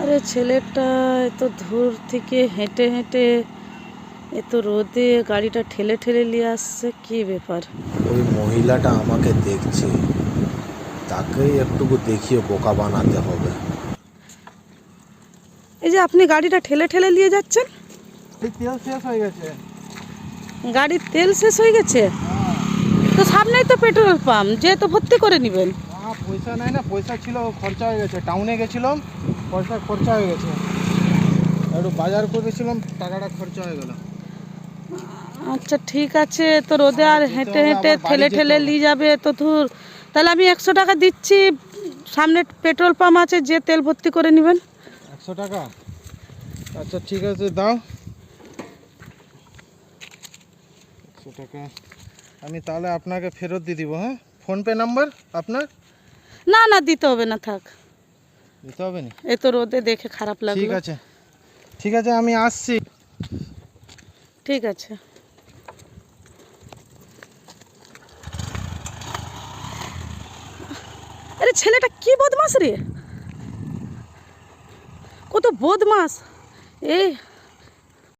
আরে ছেলেটা এত দূর থেকে হেঁটে হেঁটে এত রোদে গাড়িটা ঠেলে ঠেলে নিয়ে আসছে, কি ব্যাপার? ওই মহিলাটা আমাকে দেখছে, তাকেই একটুকু দেখিয়ে বোকা বানাতে হবে। এই যে আপনি গাড়িটা ঠেলে ঠেলে নিয়ে যাচ্ছেন, তেল শেষ হয়ে গেছে। গাড়ির তেল শেষ হয়ে গেছে? তো সামনেই তো পেট্রোল পাম্প, যে তো ভর্তি করে নেবেন। পয়সা নাই না, পয়সা ছিল খরচা হয়ে গেছে। টাউনে গেছিলাম, পয়সা খরচা হয়ে গেছে। একটু বাজার করেছিলাম, টাকাটা খরচা হয়ে গেল। আচ্ছা ঠিক আছে, তো রোদে আর যেতে হেঁটে হবে, হেঁটে আবার বাড়ি ঠেলে যেতে ঠেলে হবে। নিয়ে যাবে এত দূর, তাহলে আমি 100 টাকা দিচ্ছি, সামনে পেট্রোল পাম্প আছে, যে তেল ভর্তি করে নেবেন। 100 টাকা? আচ্ছা ঠিক আছে, দাও 100 টাকা। আমি তাহলে আপনাকে ফেরত দিয়ে দিব। হ্যাঁ, ফোনপে নাম্বার আপনার? না না, দিতে হবে না, থাক। দিতে হবে না? এত রোদে দেখে খারাপ ঠিক লাগলো। আছে, ঠিক আছে, আমি আসছি। ঠিক আছে। আরে ছেলেটা কি বদমাস রে, কত বদমাস! এই